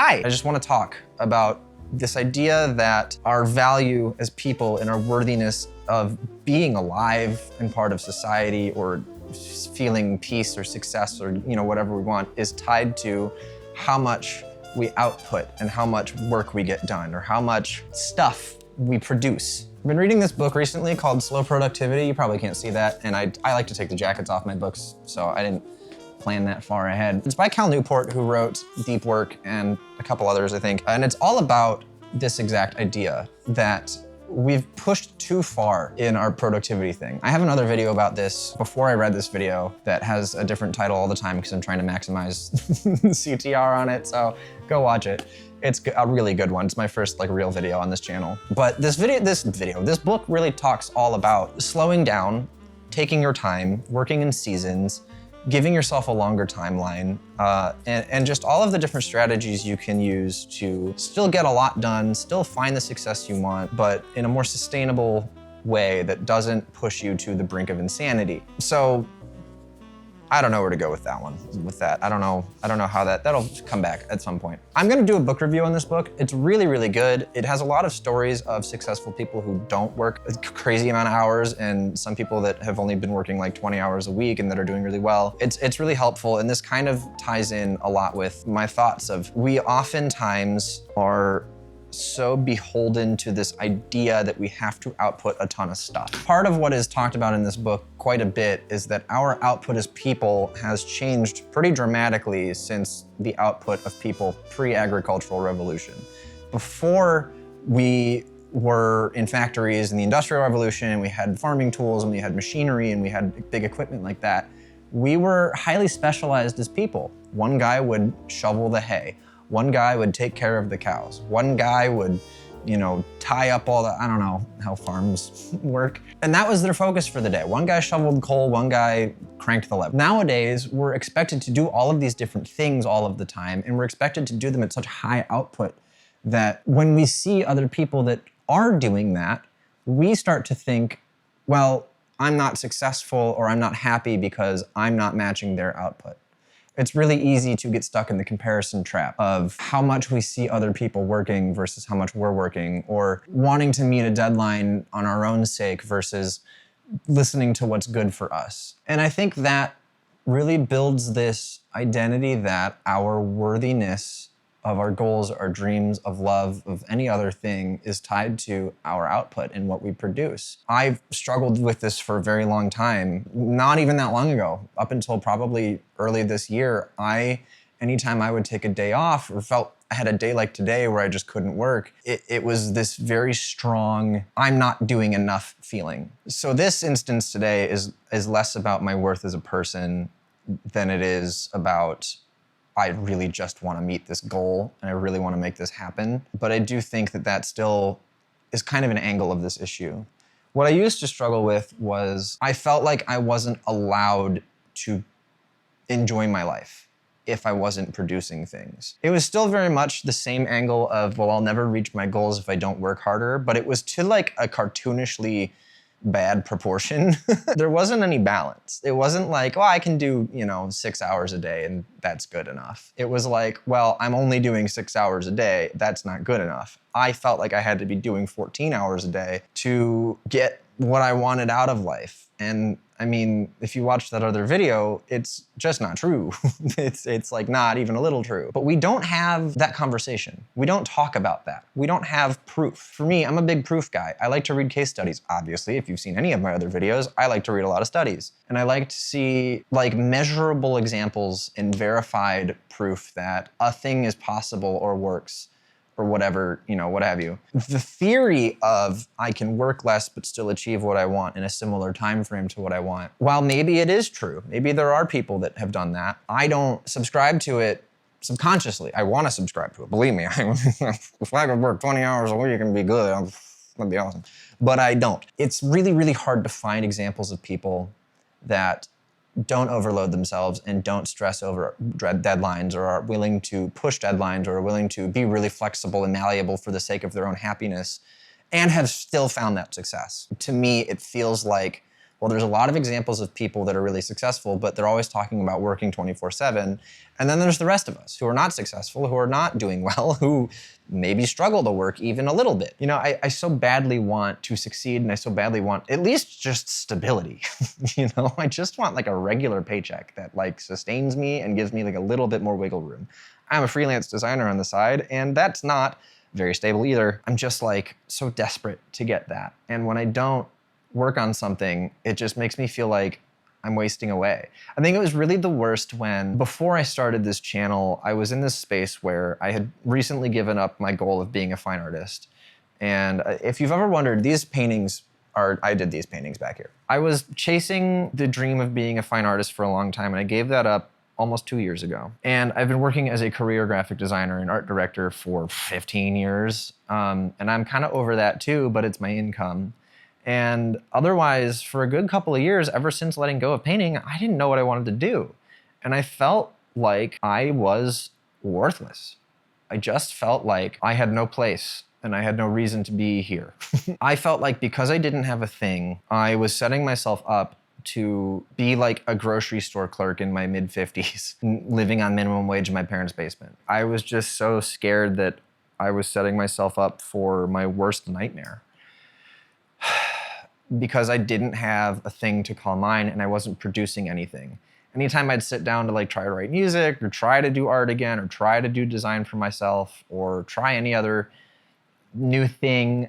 Hi, I just want to talk about this idea that our value as people and our worthiness of being alive and part of society or feeling peace or success or whatever we want is tied to how much we output and how much work we get done or how much stuff we produce. I've been reading this book recently called Slow Productivity. You probably can't see that, and I like to take the jackets off my books, so I didn't plan that far ahead. It's by Cal Newport, who wrote Deep Work and a couple others, I think. And it's all about this exact idea that we've pushed too far in our productivity thing. I have another video about this before I read this video that has a different title all the time because I'm trying to maximize CTR on it, so go watch it. It's a really good one. It's my first real video on this channel. But this book really talks all about slowing down, taking your time, working in seasons, giving yourself a longer timeline, and just all of the different strategies you can use to still get a lot done, still find the success you want, but in a more sustainable way that doesn't push you to the brink of insanity. So I don't know where to go with that one. I don't know how that'll come back at some point. I'm gonna do a book review on this book. It's really, really good. It has a lot of stories of successful people who don't work a crazy amount of hours and some people that have only been working 20 hours a week and that are doing really well. It's really helpful, and this kind of ties in a lot with my thoughts of we oftentimes are so beholden to this idea that we have to output a ton of stuff. Part of what is talked about in this book quite a bit is that our output as people has changed pretty dramatically since the output of people pre-agricultural revolution. Before we were in factories in the Industrial Revolution and we had farming tools and we had machinery and we had big equipment like that, we were highly specialized as people. One guy would shovel the hay. One guy would take care of the cows. One guy would, tie up all the, I don't know how farms work. And that was their focus for the day. One guy shoveled coal, one guy cranked the lever. Nowadays, we're expected to do all of these different things all of the time, and we're expected to do them at such high output that when we see other people that are doing that, we start to think, well, I'm not successful or I'm not happy because I'm not matching their output. It's really easy to get stuck in the comparison trap of how much we see other people working versus how much we're working, or wanting to meet a deadline on our own sake versus listening to what's good for us. And I think that really builds this identity that our worthiness of our goals, our dreams, of love, of any other thing is tied to our output and what we produce. I've struggled with this for a very long time, not even that long ago, up until probably early this year. Anytime I would take a day off or felt I had a day like today where I just couldn't work, it was this very strong, I'm not doing enough feeling. So this instance today is less about my worth as a person than it is about I really just want to meet this goal and I really want to make this happen. But I do think that still is kind of an angle of this issue. What I used to struggle with was I felt like I wasn't allowed to enjoy my life if I wasn't producing things. It was still very much the same angle of, well, I'll never reach my goals if I don't work harder, but it was to a cartoonishly bad proportion. There wasn't any balance. It wasn't well, I can do, 6 hours a day and that's good enough. It was well, I'm only doing 6 hours a day. That's not good enough. I felt like I had to be doing 14 hours a day to get what I wanted out of life. And I mean, if you watch that other video, it's just not true. It's not even a little true. But we don't have that conversation. We don't talk about that. We don't have proof. For me, I'm a big proof guy. I like to read case studies. Obviously, if you've seen any of my other videos, I like to read a lot of studies. And I like to see measurable examples and verified proof that a thing is possible or works, or whatever, what have you. The theory of I can work less but still achieve what I want in a similar time frame to what I want, while maybe it is true, maybe there are people that have done that, I don't subscribe to it subconsciously. I want to subscribe to it, believe me. If I could work 20 hours a week and be good, that'd be awesome. But I don't. It's really, really hard to find examples of people that don't overload themselves and don't stress over deadlines, or are willing to push deadlines, or are willing to be really flexible and malleable for the sake of their own happiness, and have still found that success. To me, it feels like Well, there's a lot of examples of people that are really successful, but they're always talking about working 24/7. And then there's the rest of us who are not successful, who are not doing well, who maybe struggle to work even a little bit. I so badly want to succeed, and I so badly want at least just stability. I just want like a regular paycheck that like sustains me and gives me like a little bit more wiggle room. I'm a freelance designer on the side, and that's not very stable either. I'm just like so desperate to get that. And when I don't work on something, it just makes me feel like I'm wasting away. I think it was really the worst when, before I started this channel, I was in this space where I had recently given up my goal of being a fine artist. And if you've ever wondered, I did these paintings back here. I was chasing the dream of being a fine artist for a long time, and I gave that up almost 2 years ago. And I've been working as a career graphic designer and art director for 15 years. And I'm kind of over that too, but it's my income. And otherwise, for a good couple of years, ever since letting go of painting, I didn't know what I wanted to do. And I felt like I was worthless. I just felt like I had no place and I had no reason to be here. I felt like because I didn't have a thing, I was setting myself up to be like a grocery store clerk in my mid-50s, living on minimum wage in my parents' basement. I was just so scared that I was setting myself up for my worst nightmare. Because I didn't have a thing to call mine and I wasn't producing anything. Anytime I'd sit down to like try to write music or try to do art again or try to do design for myself or try any other new thing,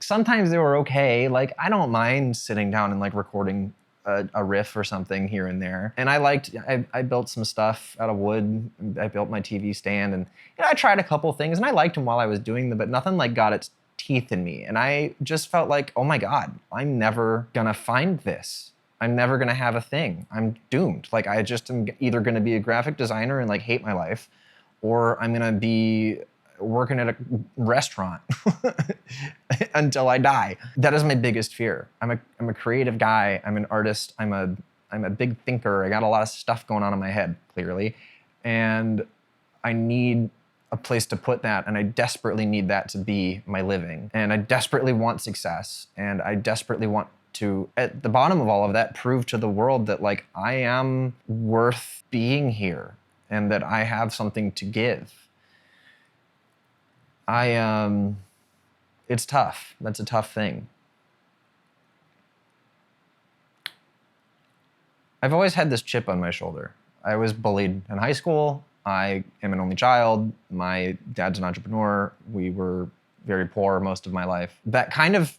sometimes they were okay. Like I don't mind sitting down and like recording a riff or something here and there. And I built some stuff out of wood. I built my TV stand and I tried a couple things and I liked them while I was doing them, but nothing like got its teeth in me. And I just felt like, oh my God, I'm never gonna find this. I'm never gonna have a thing. I'm doomed. Like I just am either gonna be a graphic designer and like hate my life, or I'm gonna be working at a restaurant until I die. That is my biggest fear. I'm a creative guy. I'm an artist. I'm a big thinker. I got a lot of stuff going on in my head, clearly. And I need a place to put that, and I desperately need that to be my living. And I desperately want success, and I desperately want to, at the bottom of all of that, prove to the world that like I am worth being here and that I have something to give. It's tough. That's a tough thing. I've always had this chip on my shoulder. I was bullied in high school. I am an only child. My dad's an entrepreneur. We were very poor most of my life. That kind of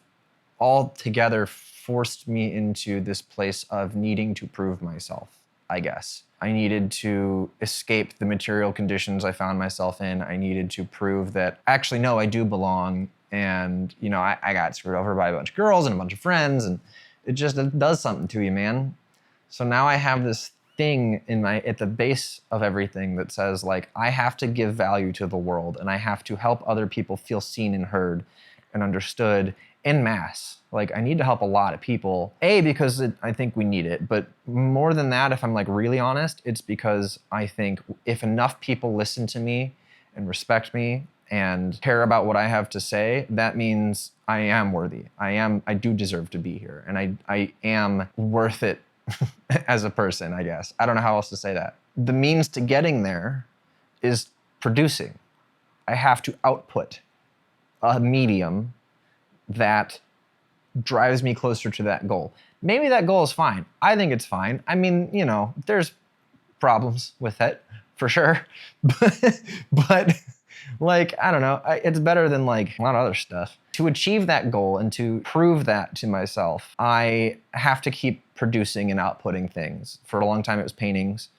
all together forced me into this place of needing to prove myself, I guess. I needed to escape the material conditions I found myself in. I needed to prove that, actually, no, I do belong. And, I got screwed over by a bunch of girls and a bunch of friends, and it does something to you, man. So now I have this thing at the base of everything that says like, I have to give value to the world and I have to help other people feel seen and heard and understood en masse. Like I need to help a lot of people, because I think we need it, but more than that, if I'm like really honest, it's because I think if enough people listen to me and respect me and care about what I have to say, that means I am worthy. I do deserve to be here, and I am worth it as a person, I guess. I don't know how else to say that. The means to getting there is producing. I have to output a medium that drives me closer to that goal. Maybe that goal is fine. I think it's fine. I mean, there's problems with it, for sure. But like, I don't know, it's better than like a lot of other stuff. To achieve that goal and to prove that to myself, I have to keep producing and outputting things. For a long time, it was paintings.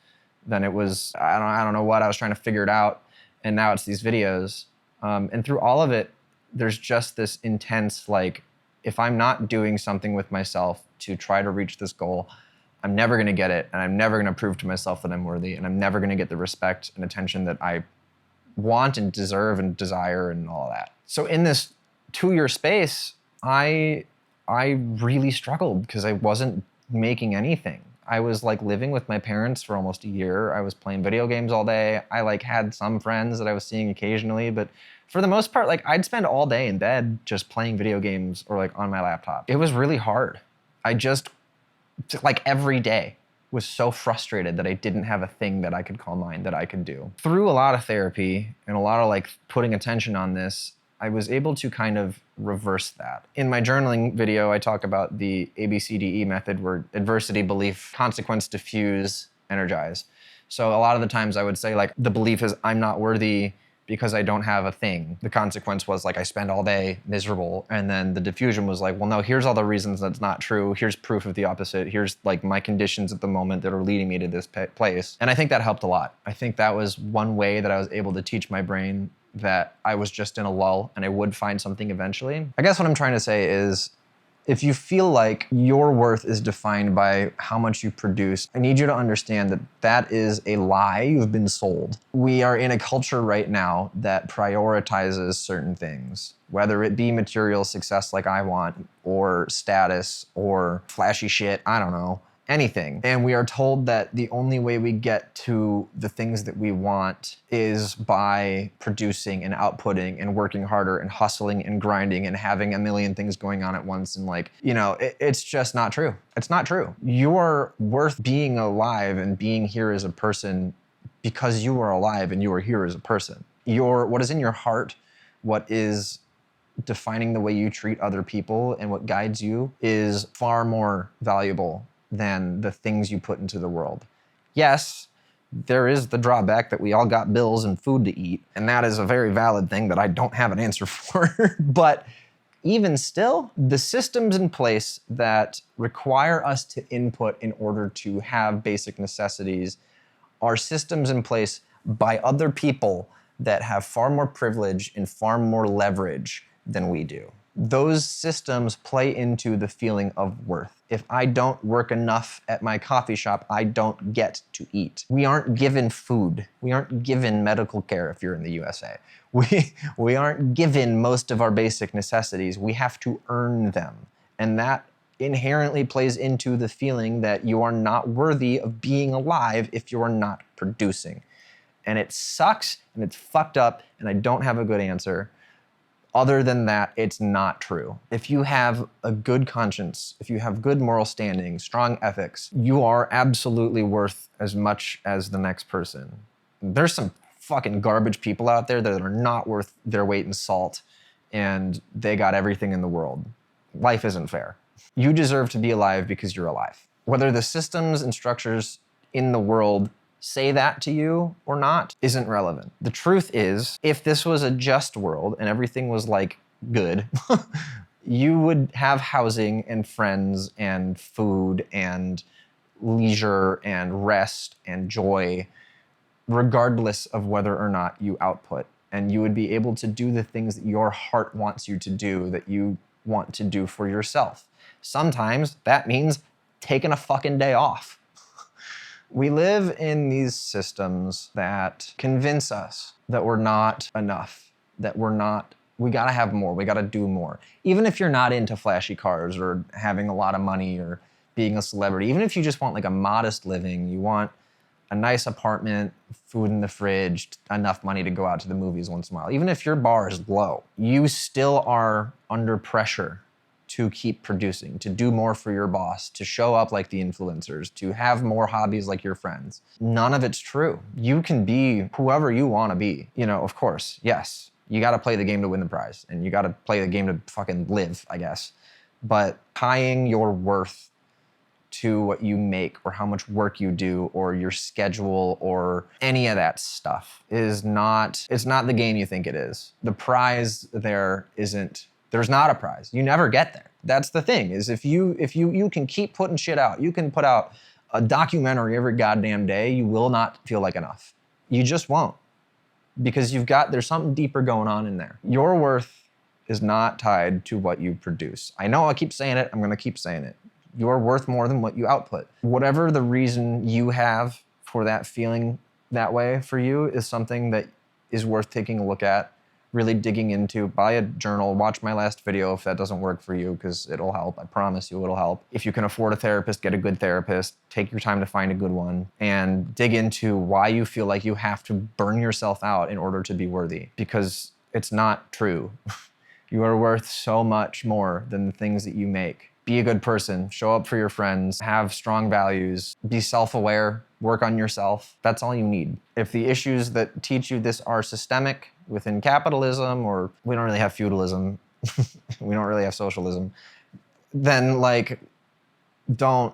Then it was, I don't know what, I was trying to figure it out. And now it's these videos. And through all of it, there's just this intense, like, if I'm not doing something with myself to try to reach this goal, I'm never gonna get it. And I'm never gonna prove to myself that I'm worthy. And I'm never gonna get the respect and attention that I want and deserve and desire and all of that. So in this 2-year space, I really struggled because I wasn't making anything. I was like living with my parents for almost a year. I was playing video games all day. I like had some friends that I was seeing occasionally, but for the most part, like I'd spend all day in bed just playing video games or like on my laptop. It was really hard. I just like every day, was so frustrated that I didn't have a thing that I could call mine, that I could do. Through a lot of therapy and a lot of like putting attention on this, I was able to kind of reverse that. In my journaling video, I talk about the ABCDE method, where adversity, belief, consequence, diffuse, energize. So a lot of the times I would say like the belief is I'm not worthy because I don't have a thing. The consequence was like I spend all day miserable. And then the diffusion was like, well, no, here's all the reasons that's not true. Here's proof of the opposite. Here's like my conditions at the moment that are leading me to this place. And I think that helped a lot. I think that was one way that I was able to teach my brain that I was just in a lull and I would find something eventually. I guess what I'm trying to say is, if you feel like your worth is defined by how much you produce, I need you to understand that that is a lie you've been sold. We are in a culture right now that prioritizes certain things, whether it be material success like I want, or status, or flashy shit, I don't know, anything. And we are told that the only way we get to the things that we want is by producing and outputting and working harder and hustling and grinding and having a million things going on at once. And like, it's just not true. It's not true. You're worth being alive and being here as a person because you are alive and you are here as a person. What is in your heart, what is defining the way you treat other people and what guides you is far more valuable than the things you put into the world. Yes, there is the drawback that we all got bills and food to eat, and that is a very valid thing that I don't have an answer for. But even still, the systems in place that require us to input in order to have basic necessities are systems in place by other people that have far more privilege and far more leverage than we do. Those systems play into the feeling of worth. If I don't work enough at my coffee shop, I don't get to eat. We aren't given food. We aren't given medical care if you're in the USA. We aren't given most of our basic necessities. We have to earn them. And that inherently plays into the feeling that you are not worthy of being alive if you are not producing. And it sucks and it's fucked up, and I don't have a good answer. Other than that, it's not true. If you have a good conscience, if you have good moral standing, strong ethics, you are absolutely worth as much as the next person. There's some fucking garbage people out there that are not worth their weight in salt, and they got everything in the world. Life isn't fair. You deserve to be alive because you're alive. Whether the systems and structures in the world say that to you or not isn't relevant. The truth is, if this was a just world and everything was like good, you would have housing and friends and food and leisure and rest and joy, regardless of whether or not you output. And you would be able to do the things that your heart wants you to do, that you want to do for yourself. Sometimes that means taking a fucking day off. We live in these systems that convince us that we're not enough, that we gotta have more, we gotta do more. Even if you're not into flashy cars or having a lot of money or being a celebrity, even if you just want like a modest living, you want a nice apartment, food in the fridge, enough money to go out to the movies once in a while. Even if your bar is low, you still are under pressure to keep producing, to do more for your boss, to show up like the influencers, to have more hobbies like your friends. None of it's true. You can be whoever you want to be. Of course, yes, you got to play the game to win the prize, and you got to play the game to fucking live, I guess. But tying your worth to what you make or how much work you do or your schedule or any of that stuff it's not the game you think it is. The prize there's not a prize. You never get there. That's the thing, is if you can keep putting shit out, you can put out a documentary every goddamn day, you will not feel like enough. You just won't. Because there's something deeper going on in there. Your worth is not tied to what you produce. I know I keep saying it, I'm gonna keep saying it. You're worth more than what you output. Whatever the reason you have for that feeling that way for you is something that is worth taking a look at, really digging into. Buy a journal, watch my last video if that doesn't work for you, because it'll help. I promise you it'll help. If you can afford a therapist, get a good therapist. Take your time to find a good one and dig into why you feel like you have to burn yourself out in order to be worthy, because it's not true. You are worth so much more than the things that you make. be a good person, show up for your friends, have strong values, be self-aware, work on yourself. That's all you need. If the issues that teach you this are systemic within capitalism, or we don't really have feudalism, we don't really have socialism, then like, that's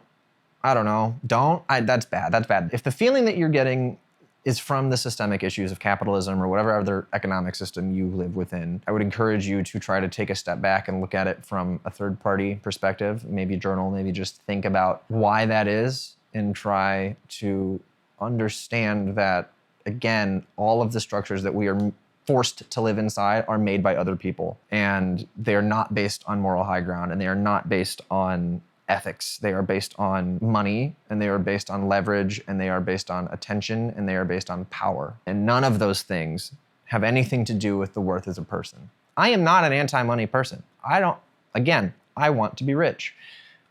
bad, that's bad. If the feeling that you're getting is from the systemic issues of capitalism or whatever other economic system you live within, I would encourage you to try to take a step back and look at it from a third-party perspective, maybe journal, maybe just think about why that is and try to understand that, again, all of the structures that we are forced to live inside are made by other people, and they are not based on moral high ground, and they are not based on ethics. They are based on money, and they are based on leverage, and they are based on attention, and they are based on power. And none of those things have anything to do with the worth as a person. I am not an anti-money person. I want to be rich.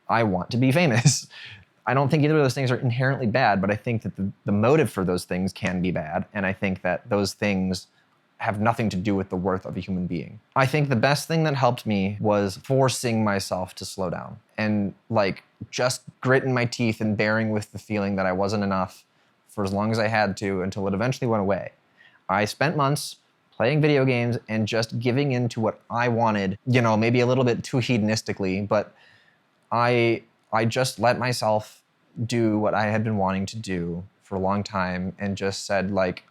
I want to be famous. I don't think either of those things are inherently bad, but I think that the motive for those things can be bad, and I think that those things have nothing to do with the worth of a human being. I think the best thing that helped me was forcing myself to slow down and like just gritting my teeth and bearing with the feeling that I wasn't enough for as long as I had to until it eventually went away. I spent months playing video games and just giving in to what I wanted, maybe a little bit too hedonistically, but I just let myself do what I had been wanting to do for a long time and just said, like,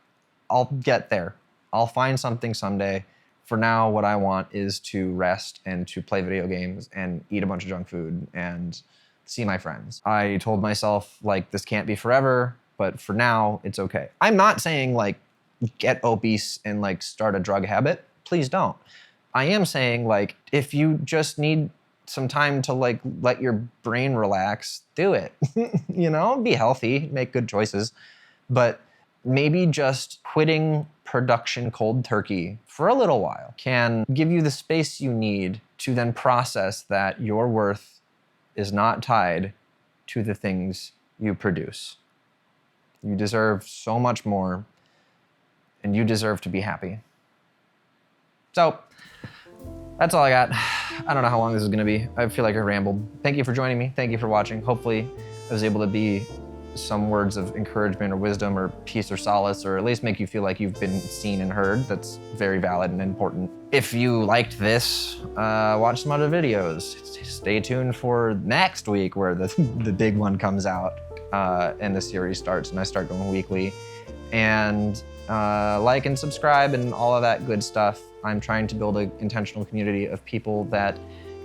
I'll get there. I'll find something someday. For now, what I want is to rest and to play video games and eat a bunch of junk food and see my friends. I told myself, like, this can't be forever, but for now, it's okay. I'm not saying, like, get obese and, like, start a drug habit. Please don't. I am saying, like, if you just need some time to, like, let your brain relax, do it. Be healthy, make good choices. But maybe just quitting production cold turkey for a little while can give you the space you need to then process that your worth is not tied to the things you produce. You deserve so much more, and you deserve to be happy. So that's all I got. I don't know how long this is gonna be. I feel like I rambled. Thank you for joining me. Thank you for watching. Hopefully I was able to be some words of encouragement or wisdom or peace or solace, or at least make you feel like you've been seen and heard. That's very valid and important. If you liked this, watch some other videos. Stay tuned for next week where the big one comes out and the series starts, and I start going weekly. And like and subscribe and all of that good stuff. I'm trying to build an intentional community of people that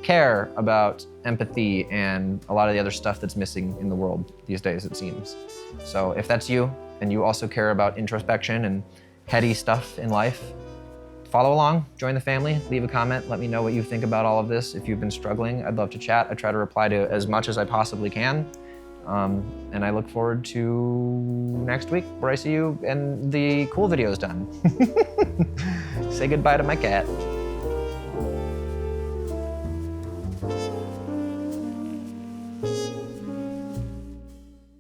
care about empathy and a lot of the other stuff that's missing in the world these days, it seems. So if that's you, and you also care about introspection and heady stuff in life, follow along, join the family, leave a comment, let me know what you think about all of this. If you've been struggling, I'd love to chat. I try to reply to as much as I possibly can. And I look forward to next week where I see you and the cool video's done. Say goodbye to my cat.